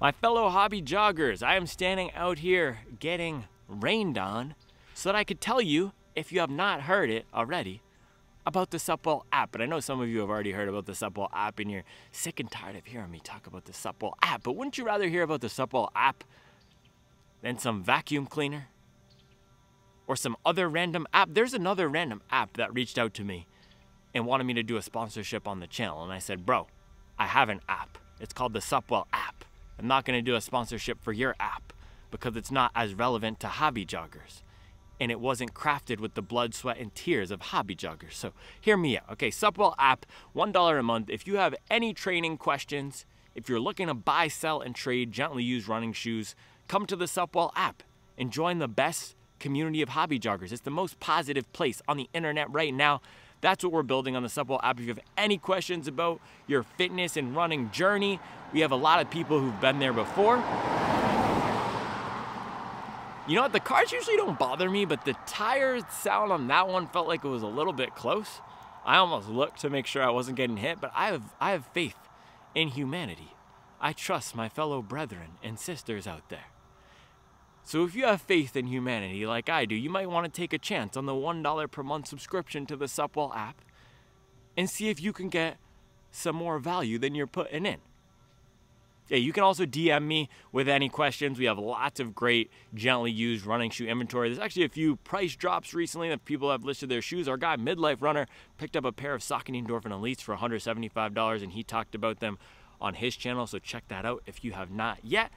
My fellow hobby joggers, I am standing out here getting rained on so that I could tell you, if you have not heard it already, about the Supwell app. And I know some of you have already heard about the Supwell app and you're sick and tired of hearing me talk about the Supwell app, but wouldn't you rather hear about the Supwell app than some vacuum cleaner or some other random app? There's another random app that reached out to me and wanted me to do a sponsorship on the channel. And I said, bro, I have an app. It's called the Supwell app. I'm not gonna do a sponsorship for your app because it's not as relevant to hobby joggers. And it wasn't crafted with the blood, sweat, and tears of hobby joggers. So hear me out. Okay, Supwell app, $1 a month. If you have any training questions, if you're looking to buy, sell, and trade gently used running shoes, come to the Supwell app and join the best community of hobby joggers. It's the most positive place on the internet right now. That's what we're building on the Supwell app. If you have any questions about your fitness and running journey, we have a lot of people who've been there before. You know what, the cars usually don't bother me, but the tire sound on that one felt like it was a little bit close. I almost looked to make sure I wasn't getting hit, but I have faith in humanity. I trust my fellow brethren and sisters out there. So if you have faith in humanity like I do, you might want to take a chance on the $1 per month subscription to the Supwell app and see if you can get some more value than you're putting in. Yeah, you can also DM me with any questions. We have lots of great gently used running shoe inventory. There's actually a few price drops recently that people have listed their shoes. Our guy Midlife Runner picked up a pair of Saucony Endorphin Elites for $175 and he talked about them on his channel, so check that out if you have not yet.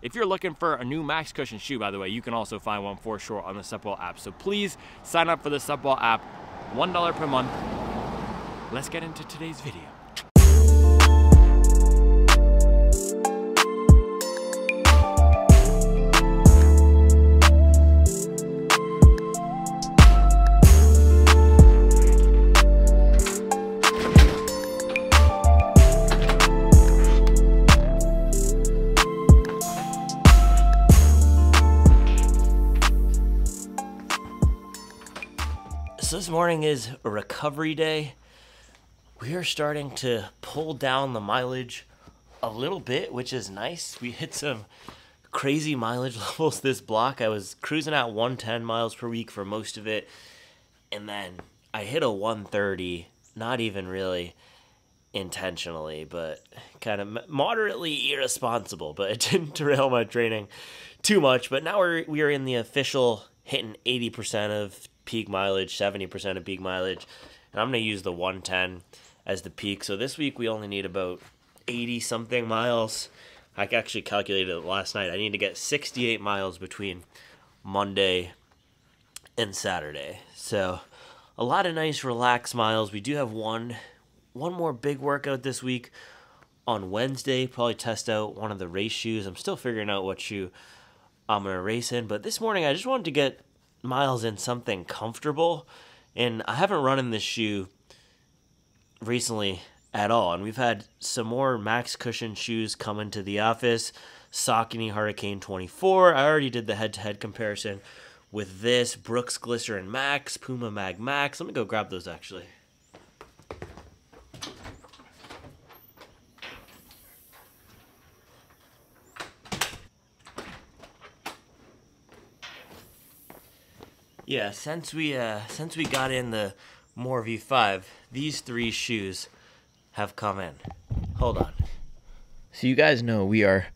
If you're looking for a new Max Cushion shoe, by the way, you can also find one for sure on the Supwell app. So please sign up for the Supwell app, $1 per month. Let's get into today's video. So this morning is a recovery day. We are starting to pull down the mileage a little bit, which is nice. We hit some crazy mileage levels this block. I was cruising at 110 miles per week for most of it, and then I hit a 130, not even really intentionally, but kind of moderately irresponsible, but it didn't derail my training too much. But now we are in the official hitting 80% of peak mileage, 70% of peak mileage, and I'm going to use the 110 as the peak. So this week we only need about 80 something miles. I actually calculated it last night. I need to get 68 miles between Monday and Saturday. So a lot of nice relaxed miles. We do have one more big workout this week on Wednesday. Probably test out one of the race shoes. I'm still figuring out what shoe I'm going to race in, but this morning I just wanted to get miles in something comfortable, and I haven't run in this shoe recently at all, and we've had some more Max Cushion shoes come into the office. Saucony Hurricane 24, I already did the head-to-head comparison with this. Brooks Glycerin Max, Puma MagMax. Let me go grab those actually. Yeah, since we got in the More V5, these three shoes have come in. Hold on. So you guys know we are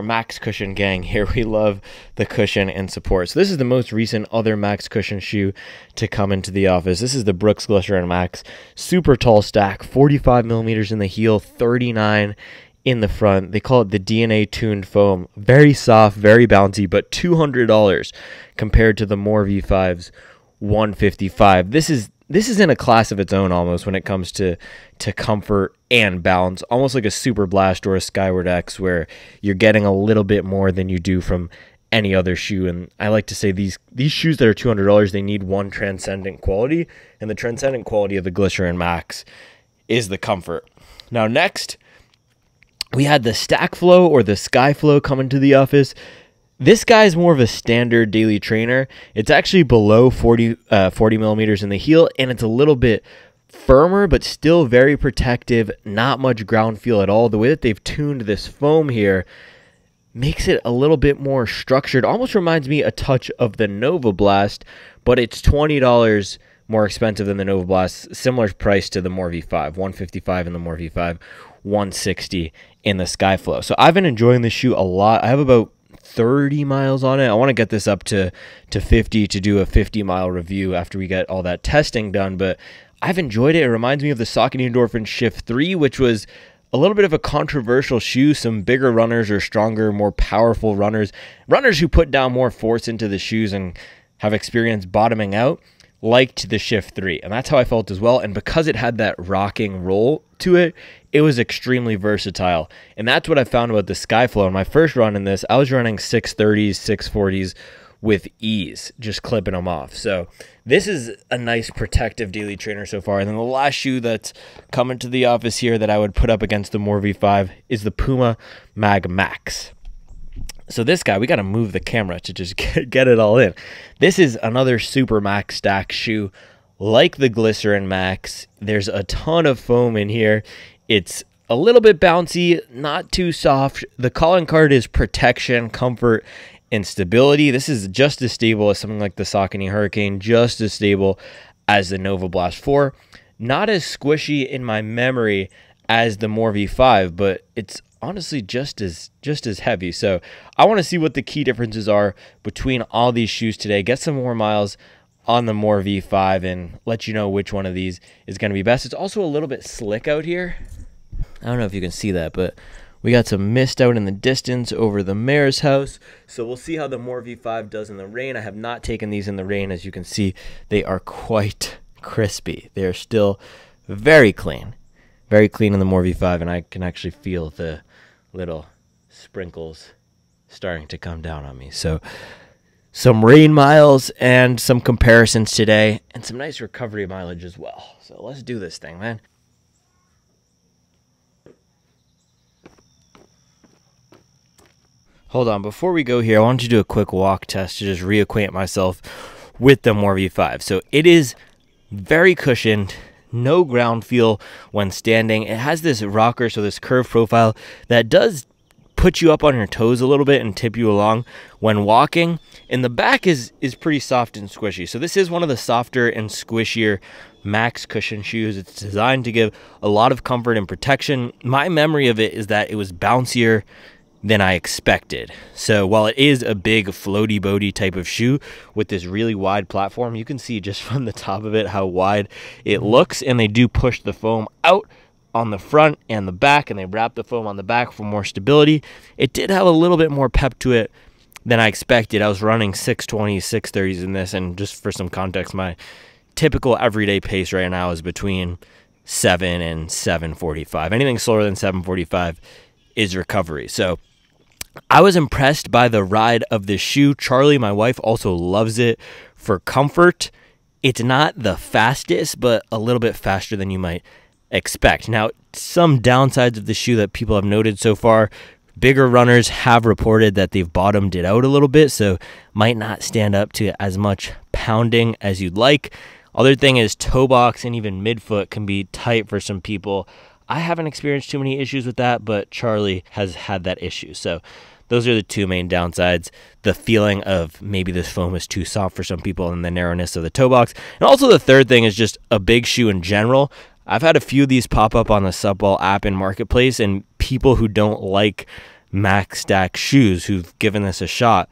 Max Cushion gang here. We love the cushion and support. So this is the most recent other Max Cushion shoe to come into the office. This is the Brooks Glycerin Max. Super tall stack, 45 millimeters in the heel, 39 in the front. They call it the DNA tuned foam. Very soft, very bouncy, but $200 compared to the More V5's $155. This is in a class of its own almost when it comes to comfort and balance, almost like a Super Blast or a Skyward X, where you're getting a little bit more than you do from any other shoe. And I like to say these shoes that are $200, they need one transcendent quality, and the transcendent quality of the Glycerin Max is the comfort. Now next, we had the Skyflow or the Skyflow come into the office. This guy's more of a standard daily trainer. It's actually below 40 millimeters in the heel, and it's a little bit firmer, but still very protective, not much ground feel at all. The way that they've tuned this foam here makes it a little bit more structured. Almost reminds me a touch of the Nova Blast, but it's $20 more expensive than the Nova Blast. Similar price to the More V5, $155 in the More V5, $160 in the Skyflow. So I've been enjoying this shoe a lot. I have about 30 miles on it. I want to get this up to 50 to do a 50-mile review after we get all that testing done, but I've enjoyed it. It reminds me of the Saucony Endorphin Shift 3, which was a little bit of a controversial shoe. Some bigger runners or stronger, more powerful runners who put down more force into the shoes and have experienced bottoming out, liked the Shift 3. And that's how I felt as well. And because it had that rocking roll to it, it was extremely versatile. And that's what I found about the Skyflow. In my first run in this, I was running 630s, 640s with ease, just clipping them off. So this is a nice protective daily trainer so far. And then the last shoe that's coming to the office here that I would put up against the More V5 is the Puma MagMax. So this guy, we got to move the camera to just get it all in. This is another super max stack shoe like the Glycerin Max. There's a ton of foam in here. It's a little bit bouncy, not too soft. The calling card is protection, comfort, and stability. This is just as stable as something like the Saucony Hurricane, just as stable as the Nova Blast 4. Not as squishy in my memory as the More V5, but it's honestly just as heavy. So I want to see what the key differences are between all these shoes today. Get some more miles on the More V5 and let you know which one of these is going to be best. It's also a little bit slick out here. I don't know if you can see that, but we got some mist out in the distance over the mayor's house. So we'll see how the More V5 does in the rain. I have not taken these in the rain. As you can see, they are quite crispy. They are still very clean in the More V5, and I can actually feel the little sprinkles starting to come down on me. So some rain miles and some comparisons today, and some nice recovery mileage as well. So let's do this thing, man. Hold on, before we go here, I wanted to do a quick walk test to just reacquaint myself with the More V5. So it is very cushioned, no ground feel when standing. It has this rocker, so this curved profile that does put you up on your toes a little bit and tip you along when walking. And the back is pretty soft and squishy. So this is one of the softer and squishier max cushion shoes. It's designed to give a lot of comfort and protection. My memory of it is that it was bouncier than I expected. So while it is a big floaty boaty type of shoe with this really wide platform, you can see just from the top of it how wide it looks, and they do push the foam out on the front and the back, and they wrap the foam on the back for more stability. It did have a little bit more pep to it than I expected. I was running 620s, 630s in this, and just for some context, my typical everyday pace right now is between 7 and 7:45. Anything slower than 7:45 is recovery. So I was impressed by the ride of this shoe. Charlie, my wife, also loves it for comfort. It's not the fastest, but a little bit faster than you might expect. Now, some downsides of the shoe that people have noted so far: bigger runners have reported that they've bottomed it out a little bit, so might not stand up to as much pounding as you'd like. Other thing is toe box and even midfoot can be tight for some people. I haven't experienced too many issues with that, but Charlie has had that issue. So those are the two main downsides: the feeling of maybe this foam is too soft for some people, and the narrowness of the toe box. And also the third thing is just a big shoe in general. I've had a few of these pop up on the Supwell app and Marketplace, and people who don't like max stack shoes, who've given this a shot,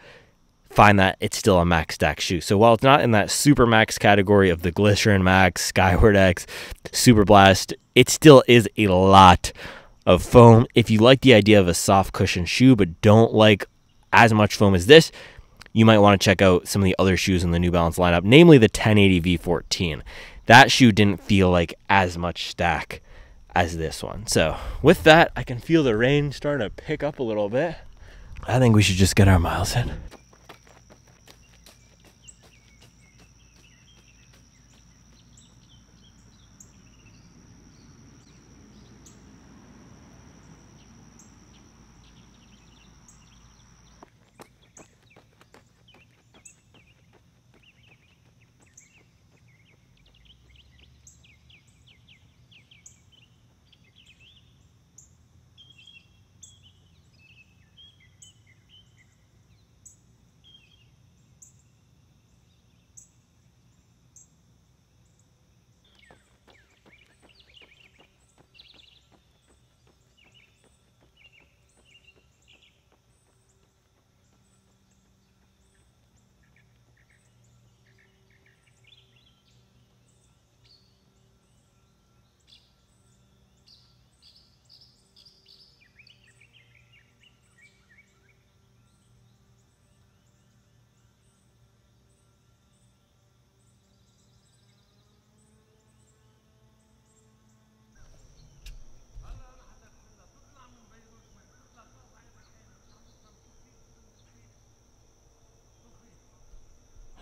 find that it's still a max stack shoe. So while it's not in that super max category of the Glycerin Max, Skyward X, Super Blast, it still is a lot of foam. If you like the idea of a soft cushion shoe but don't like as much foam as this, you might want to check out some of the other shoes in the New Balance lineup, namely the 1080 V14. That shoe didn't feel like as much stack as this one. So with that, I can feel the rain starting to pick up a little bit. I think we should just get our miles in.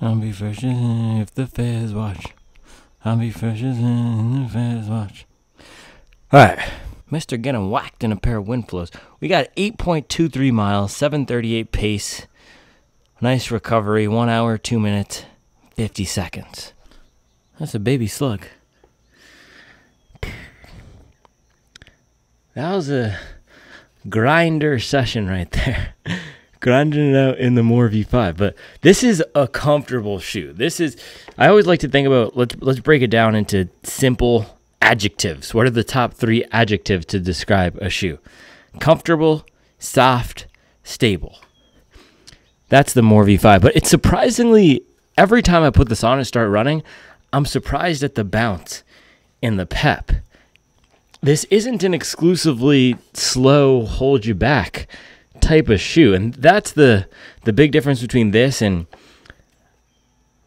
I'll be fresh if the feds watch. I'll be fresh if the feds watch. Alright, Mr. getting whacked in a pair of wind flows. We got 8.23 miles, 7:38 pace. Nice recovery, 1 hour, 2 minutes, 50 seconds. That's a baby slug. That was a grinder session right there. Grinding it out in the More V5. But this is a comfortable shoe. I always like to think about, let's break it down into simple adjectives. What are the top 3 adjectives to describe a shoe? Comfortable, soft, stable. That's the More V5. But it's surprisingly, every time I put this on and start running, I'm surprised at the bounce and the pep. This isn't an exclusively slow, hold you back type of shoe. And that's the big difference between this and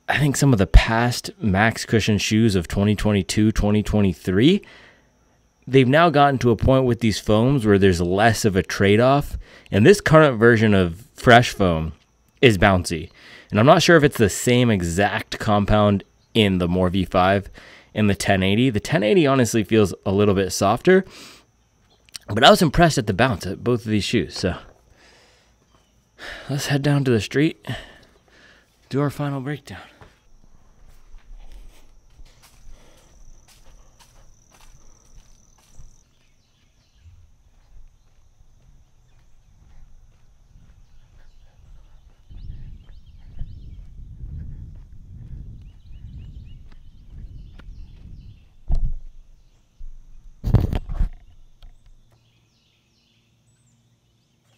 I think some of the past max cushion shoes of 2022, 2023. They've now gotten to a point with these foams where there's less of a trade-off. And this current version of Fresh Foam is bouncy. And I'm not sure if it's the same exact compound in the More V5 and the 1080. The 1080 honestly feels a little bit softer. But I was impressed at the bounce at both of these shoes. So let's head down to the street, do our final breakdown.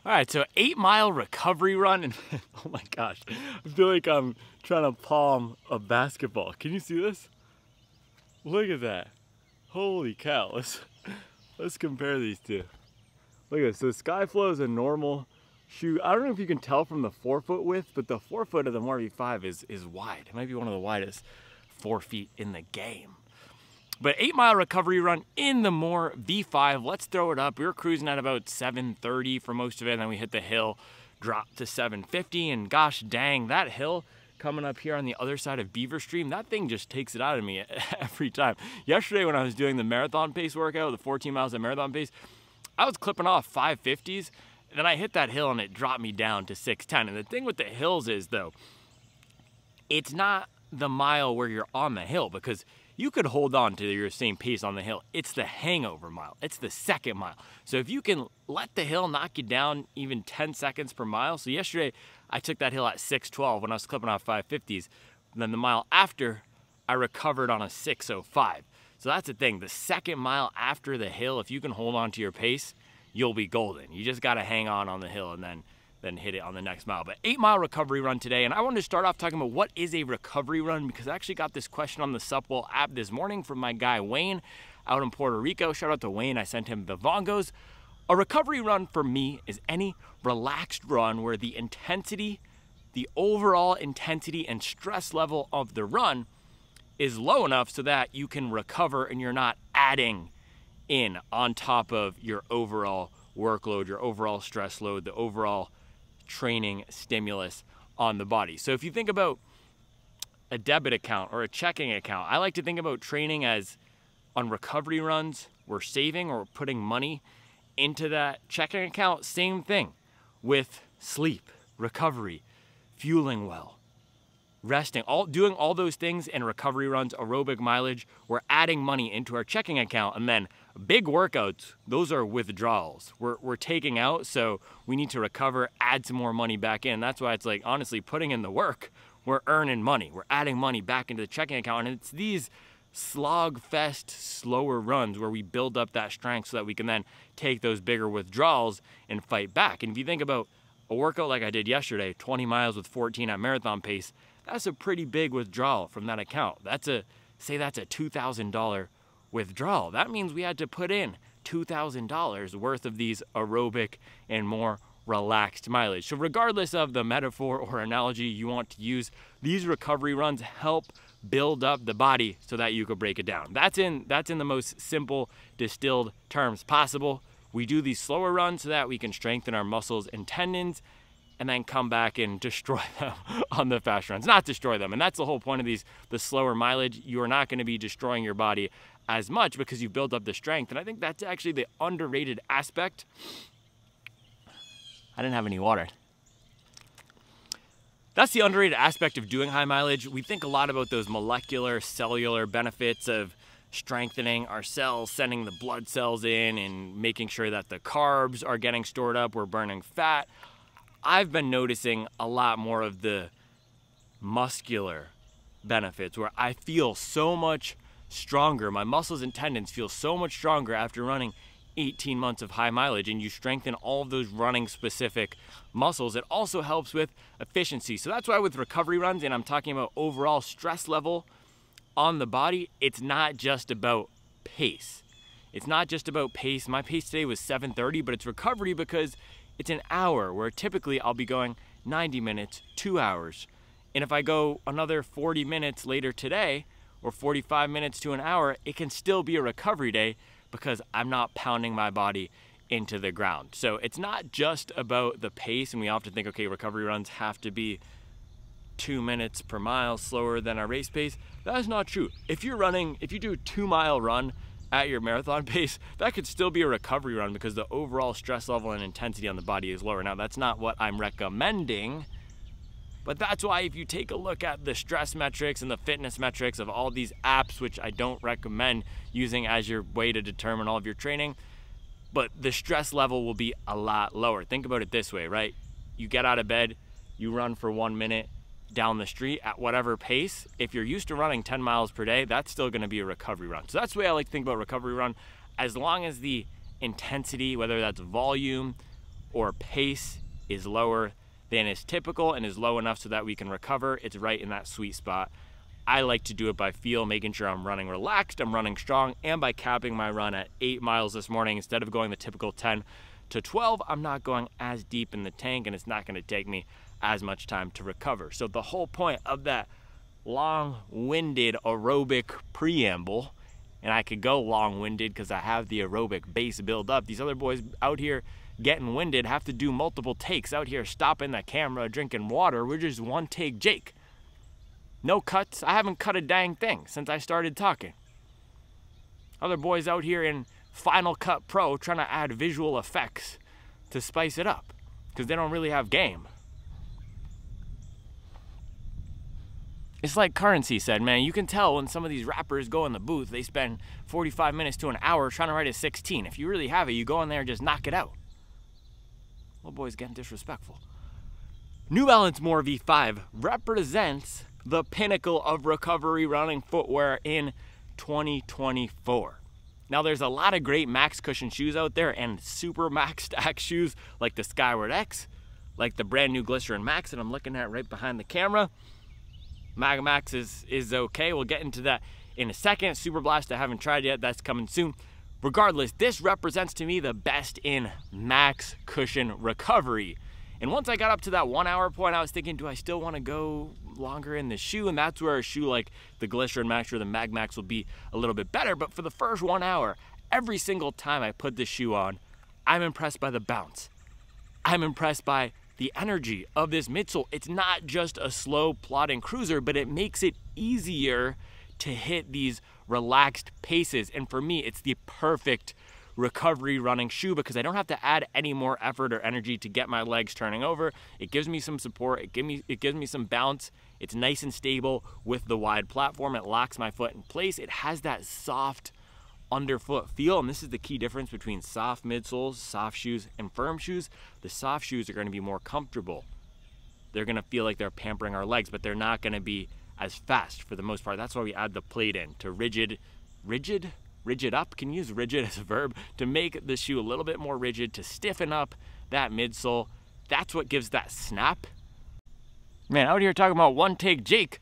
All right, so 8-mile recovery run, and oh my gosh, I feel like I'm trying to palm a basketball. Can you see this? Look at that. Holy cow, let's compare these two. Look at this, so Skyflow is a normal shoe. I don't know if you can tell from the forefoot width, but the forefoot of the More V5 is wide. It might be one of the widest 4 feet in the game. But 8-mile recovery run in the More V5. Let's throw it up. We were cruising at about 7:30 for most of it, and then we hit the hill, dropped to 7:50, and gosh dang, that hill coming up here on the other side of Beaver Stream, that thing just takes it out of me every time. Yesterday when I was doing the marathon pace workout, the 14 miles at marathon pace, I was clipping off 550s, and then I hit that hill and it dropped me down to 610. And the thing with the hills is, though, it's not the mile where you're on the hill, because you could hold on to your same pace on the hill. It's the hangover mile. It's the second mile. So if you can let the hill knock you down even 10 seconds per mile. So yesterday, I took that hill at 6:12 when I was clipping off 550s. And then the mile after, I recovered on a 6:05. So that's the thing. The second mile after the hill, if you can hold on to your pace, you'll be golden. You just got to hang on the hill and then hit it on the next mile. But 8-mile recovery run today, and I wanted to start off talking about what is a recovery run, because I actually got this question on the Supwell app this morning from my guy Wayne out in Puerto Rico. Shout out to Wayne, I sent him the Vongos. A recovery run for me is any relaxed run where the intensity, the overall intensity and stress level of the run is low enough so that you can recover and you're not adding in on top of your overall workload, your overall stress load, the overall training stimulus on the body. So if you think about a debit account or a checking account, I like to think about training as on recovery runs, we're saving or putting money into that checking account. Same thing with sleep, recovery, fueling well, resting, doing all those things in recovery runs, aerobic mileage. We're adding money into our checking account, and then big workouts, those are withdrawals. We're taking out, so we need to recover, add some more money back in. That's why it's like, honestly, putting in the work, we're earning money. We're adding money back into the checking account, and it's these slog fest, slower runs where we build up that strength so that we can then take those bigger withdrawals and fight back. And if you think about a workout like I did yesterday, 20 miles with 14 at marathon pace, that's a pretty big withdrawal from that account. Say that's a $2,000 withdrawal. That means we had to put in $2,000 worth of these aerobic and more relaxed mileage. So regardless of the metaphor or analogy you want to use, these recovery runs help build up the body so that you could break it down. That's in the most simple distilled terms possible. We do these slower runs so that we can strengthen our muscles and tendons and then come back and destroy them on the fast runs. Not destroy them, and that's the whole point of the slower mileage. You are not going to be destroying your body as much because you build up the strength, and I think that's actually the underrated aspect. I didn't have any water. That's the underrated aspect of doing high mileage. We think a lot about those molecular, cellular benefits of strengthening our cells, sending the blood cells in, and making sure that the carbs are getting stored up, we're burning fat. I've been noticing a lot more of the muscular benefits where I feel so much stronger. My muscles and tendons feel so much stronger after running 18 months of high mileage, and you strengthen all of those running specific muscles. It also helps with efficiency. So that's why with recovery runs, and I'm talking about overall stress level on the body, it's not just about pace. It's not just about pace. My pace today was 7:30, but it's recovery because it's an hour where typically I'll be going 90 minutes, 2 hours. And if I go another 40 minutes later today, or 45 minutes to an hour, it can still be a recovery day because I'm not pounding my body into the ground. So it's not just about the pace, and we often think, okay, recovery runs have to be 2 minutes per mile slower than our race pace. That is not true. If you do a 2 mile run at your marathon pace, that could still be a recovery run because the overall stress level and intensity on the body is lower. Now, that's not what I'm recommending, but that's why if you take a look at the stress metrics and the fitness metrics of all these apps, which I don't recommend using as your way to determine all of your training, but the stress level will be a lot lower. Think about it this way, right? You get out of bed, you run for 1 minute down the street at whatever pace. If you're used to running 10 miles per day, that's still gonna be a recovery run. So that's the way I like to think about recovery run. As long as the intensity, whether that's volume or pace, is lower than is typical and is low enough so that we can recover, it's right in that sweet spot. I like to do it by feel, making sure I'm running relaxed, I'm running strong, and by capping my run at 8 miles this morning. Instead of going the typical 10 to 12, I'm not going as deep in the tank, and it's not gonna take me as much time to recover. So the whole point of that long-winded aerobic preamble, and I could go long-winded because I have the aerobic base build up. These other boys out here getting winded have to do multiple takes out here, stopping the camera, drinking water. We're just one take Jake. No cuts. I haven't cut a dang thing since I started talking. Other boys out here in Final Cut Pro trying to add visual effects to spice it up because they don't really have game. It's like Currency said, man, you can tell when some of these rappers go in the booth, they spend 45 minutes to an hour trying to write a 16. If you really have it, you go in there and just knock it out. Little boy's getting disrespectful. New Balance More V5 represents the pinnacle of recovery running footwear in 2024. Now, there's a lot of great max cushion shoes out there and super max stack shoes like the Skyward X, like the brand new Glycerin Max that I'm looking at right behind the camera. MagMax is okay. We'll get into that in a second. Super Blast I haven't tried yet. That's coming soon. Regardless, this represents to me the best in max cushion recovery. And once I got up to that 1 hour point, I was thinking, do I still want to go longer in the shoe? And that's where a shoe like the Glycerin Max or the MagMax will be a little bit better. But for the first 1 hour, every single time I put this shoe on, I'm impressed by the bounce. I'm impressed by the energy of this midsole. It's not just a slow plodding cruiser, but it makes it easier to hit these relaxed paces. And for me, it's the perfect recovery running shoe because I don't have to add any more effort or energy to get my legs turning over. It gives me some support. It gives me some bounce. It's nice and stable with the wide platform. It locks my foot in place. It has that soft underfoot feel, and this is the key difference between soft midsoles, soft shoes, and firm shoes. The soft shoes are going to be more comfortable. They're going to feel like they're pampering our legs, but they're not going to be as fast for the most part. That's why we add the plate in to rigid up. Can you use rigid as a verb? To make the shoe a little bit more rigid, to stiffen up that midsole. That's what gives that snap. Man, out here talking about one take Jake.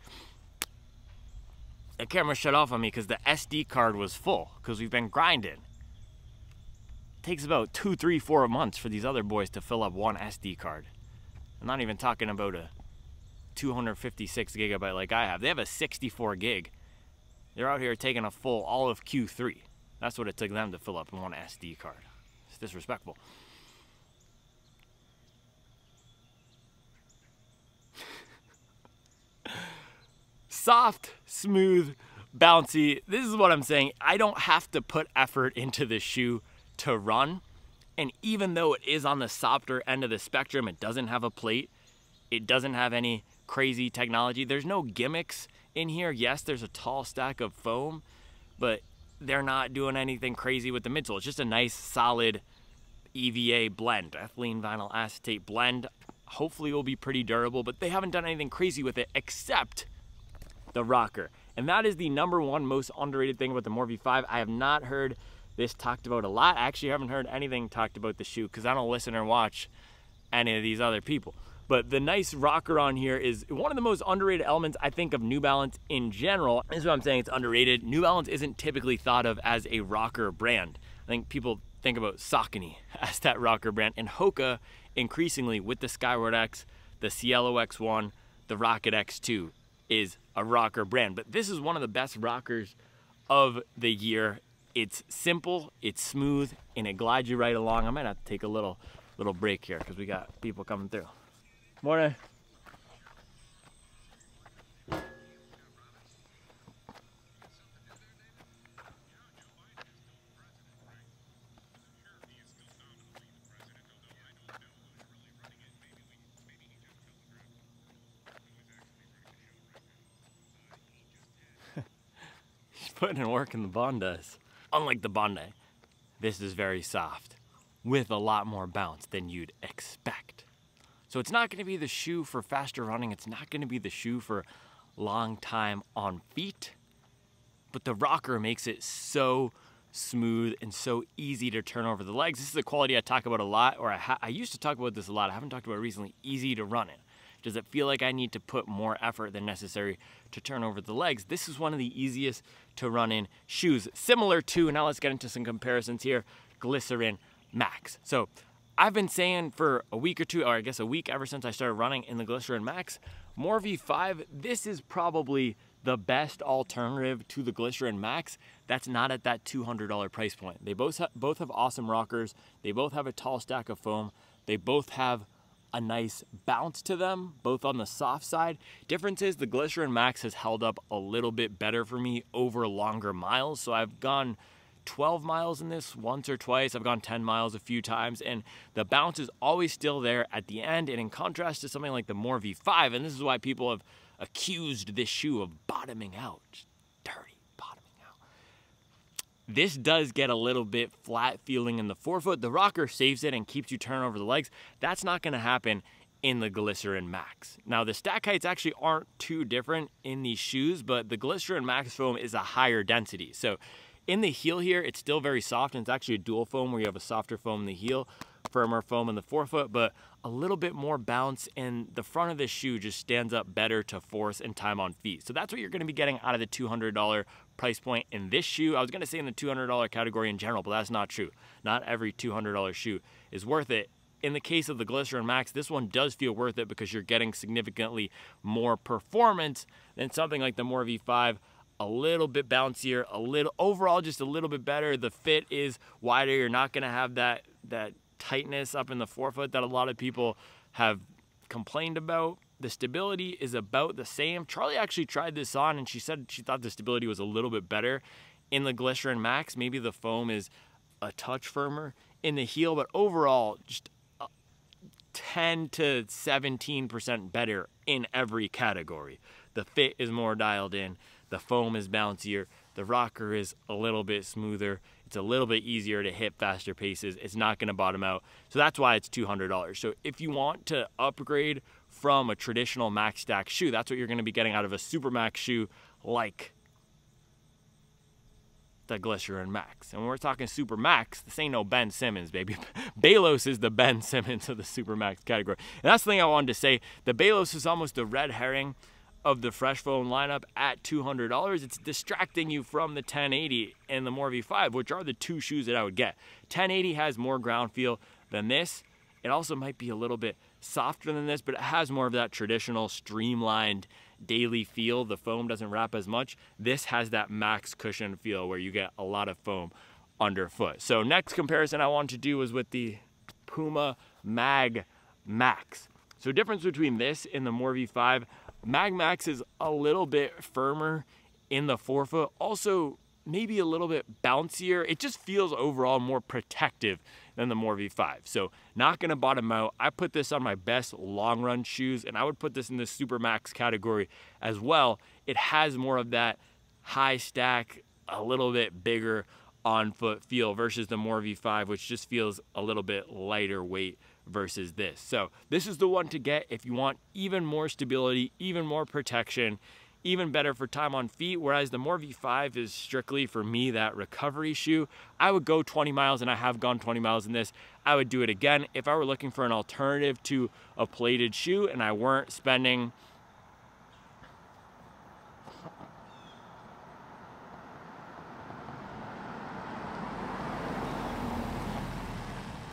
The camera shut off on me because the SD card was full because we've been grinding. It takes about 2, 3, 4 months for these other boys to fill up one SD card. I'm not even talking about a 256 gigabyte like I have. They have a 64 gig. They're out here taking a full all of Q3. That's what it took them to fill up one SD card. It's disrespectful. soft, smooth, bouncy. This is what I'm saying. I don't have to put effort into the shoe to run. And even though it is on the softer end of the spectrum, it doesn't have a plate. It doesn't have any crazy technology. There's no gimmicks in here. Yes, there's a tall stack of foam, but they're not doing anything crazy with the midsole. It's just a nice, solid EVA blend, ethylene vinyl acetate blend. Hopefully it will be pretty durable, but they haven't done anything crazy with it except the rocker. And that is the #1 most underrated thing about the More V5. I have not heard this talked about a lot. I actually haven't heard anything talked about the shoe because I don't listen or watch any of these other people. But the nice rocker on here is one of the most underrated elements, I think, of New Balance in general. This is what I'm saying, it's underrated. New Balance isn't typically thought of as a rocker brand. I think people think about Saucony as that rocker brand, and Hoka increasingly with the Skyward X, the Cielo X1, the Rocket X2 is a rocker brand. But this is one of the best rockers of the year. It's simple, it's smooth, and it glides you right along. I might have to take a little break here because we got people coming through. Morning. He's putting in work in the Bondi. Unlike the Bondi, this is very soft with a lot more bounce than you'd expect. So it's not going to be the shoe for faster running. It's not going to be the shoe for long time on feet. But the rocker makes it so smooth and so easy to turn over the legs. This is a quality I talk about a lot, or I used to talk about this a lot. I haven't talked about it recently. Easy to run in. Does it feel like I need to put more effort than necessary to turn over the legs? This is one of the easiest to run in shoes. Similar to, now let's get into some comparisons here, Glycerin Max. So I've been saying for a week or two, or I guess a week ever since I started running in the Glycerin Max, More V5, this is probably the best alternative to the Glycerin Max that's not at that $200 price point. They both have awesome rockers. They both have a tall stack of foam. They both have a nice bounce to them, both on the soft side. Difference is the Glycerin Max has held up a little bit better for me over longer miles. So I've gone 12 miles in this once or twice. I've gone 10 miles a few times, and the bounce is always still there at the end. And in contrast to something like the More V5, and this is why people have accused this shoe of bottoming out, just dirty bottoming out. This does get a little bit flat feeling in the forefoot. The rocker saves it and keeps you turning over the legs. That's not going to happen in the Glycerin Max. Now the stack heights actually aren't too different in these shoes, but the Glycerin Max foam is a higher density. So in the heel here, it's still very soft, and it's actually a dual foam where you have a softer foam in the heel, firmer foam in the forefoot, but a little bit more bounce, and the front of this shoe just stands up better to force and time on feet. So that's what you're going to be getting out of the $200 price point in this shoe. I was going to say in the $200 category in general, but that's not true. Not every $200 shoe is worth it. In the case of the Glycerin Max, this one does feel worth it because you're getting significantly more performance than something like the More V5. A little bit bouncier, overall just a little bit better. The fit is wider. You're not going to have that tightness up in the forefoot that a lot of people have complained about. The stability is about the same. Charlie actually tried this on, and she said she thought the stability was a little bit better in the Glycerin Max. Maybe the foam is a touch firmer in the heel, but overall just 10 to 17% better in every category. The fit is more dialed in. The foam is bouncier. The rocker is a little bit smoother. It's a little bit easier to hit faster paces. It's not going to bottom out. So that's why it's $200. So if you want to upgrade from a traditional Max Stack shoe, that's what you're going to be getting out of a Super Max shoe like the Glycerin Max. And when we're talking Super Max, this ain't no Ben Simmons, baby. Balos is the Ben Simmons of the Super Max category. And that's the thing I wanted to say. The Balos is almost the red herring of the Fresh Foam lineup at $200. It's distracting you from the 1080 and the More V5, which are the two shoes that I would get. 1080 has more ground feel than this. It also might be a little bit softer than this, but it has more of that traditional streamlined daily feel. The foam doesn't wrap as much. This has that max cushion feel where you get a lot of foam underfoot. So next comparison I want to do is with the Puma MagMax. So difference between this and the More V5, MagMax is a little bit firmer in the forefoot, also maybe a little bit bouncier. It just feels overall more protective than the More V5. So not gonna bottom out. I put this on my best long run shoes, and I would put this in the Super Max category as well. It has more of that high stack, a little bit bigger on foot feel versus the More V5, which just feels a little bit lighter weight versus this. So this is the one to get if you want even more stability, even more protection, even better for time on feet, whereas the More V5 is strictly, for me, that recovery shoe. I would go 20 miles, and I have gone 20 miles in this. I would do it again if I were looking for an alternative to a plated shoe and I weren't spending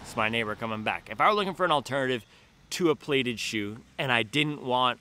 It's my neighbor coming back. If I were looking for an alternative to a plated shoe and I didn't want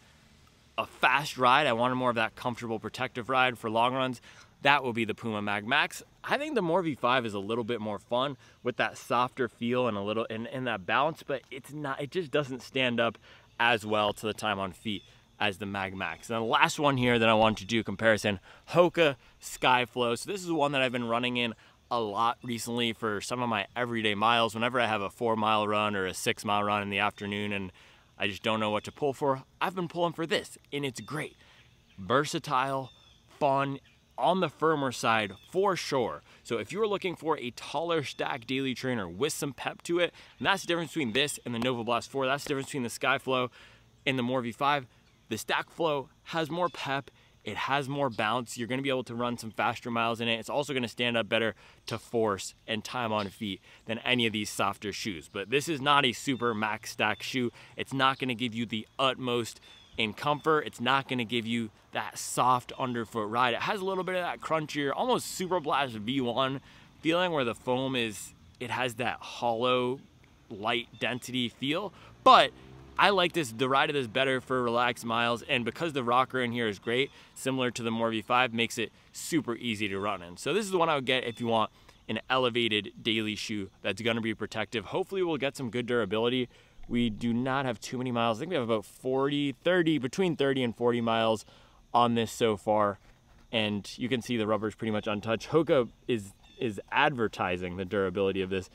a fast ride, I wanted more of that comfortable protective ride for long runs, that will be the Puma MagMax. I think the More V5 is a little bit more fun with that softer feel and a little and that bounce, but it just doesn't stand up as well to the time on feet as the MagMax. And the last one here that I wanted to do a comparison, Hoka Skyflow. So this is one that I've been running in a lot recently for some of my everyday miles. Whenever I have a 4-mile run or a 6-mile run in the afternoon and I just don't know what to pull for, I've been pulling for this, and it's great. Versatile, fun, on the firmer side for sure. So if you're looking for a taller stack daily trainer with some pep to it, and that's the difference between this and the Nova Blast 4, that's the difference between the Skyflow and the More V5. The Stack Flow has more pep, it has more bounce. You're gonna be able to run some faster miles in it. It's also gonna stand up better to force and time on feet than any of these softer shoes. But this is not a super max stack shoe. It's not gonna give you the utmost in comfort. It's not gonna give you that soft underfoot ride. It has a little bit of that crunchier, almost Super Blast V1 feeling where the foam it has that hollow, light density feel. But I like the ride of this better for relaxed miles, and because the rocker in here is great, similar to the More V5, makes it super easy to run in. So this is the one I would get if you want an elevated daily shoe that's gonna be protective. Hopefully we'll get some good durability. We do not have too many miles. I think we have about between 30 and 40 miles on this so far. And you can see the rubber is pretty much untouched. Hoka is advertising the durability of this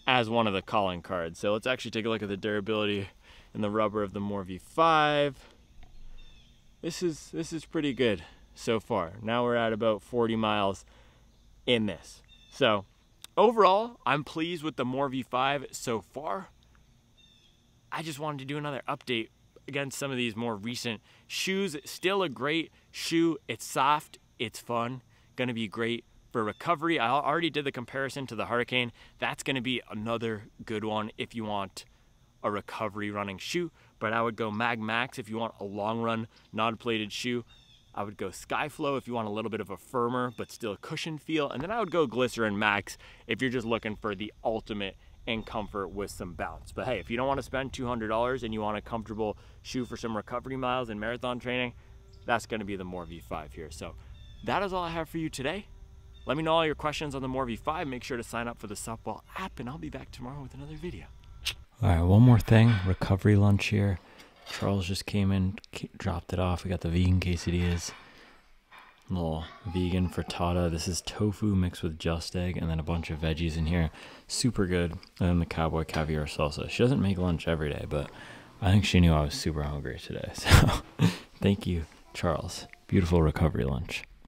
as one of the calling cards. So let's actually take a look at the durability and the rubber of the More V5. This is pretty good so far. Now we're at about 40 miles in this. So overall, I'm pleased with the More V5 so far. I just wanted to do another update against some of these more recent shoes. Still a great shoe. It's soft, it's fun, gonna be great for recovery. I already did the comparison to the Hurricane. That's gonna be another good one if you want a recovery running shoe. But I would go MagMax if you want a long run non-plated shoe. I would go Skyflow if you want a little bit of a firmer but still cushion feel. And then I would go Glycerin Max if you're just looking for the ultimate in comfort with some bounce. But hey, if you don't want to spend $200 and you want a comfortable shoe for some recovery miles and marathon training, that's going to be the More V5 here. So that is all I have for you today. Let me know all your questions on the More V5. Make sure to sign up for the Supwell app, and I'll be back tomorrow with another video. All right, one more thing, recovery lunch here. Charles just came in, dropped it off. We got the vegan quesadillas, little vegan frittata. This is tofu mixed with just egg and then a bunch of veggies in here. Super good. And then the cowboy caviar salsa. She doesn't make lunch every day, but I think she knew I was super hungry today. So thank you, Charles. Beautiful recovery lunch.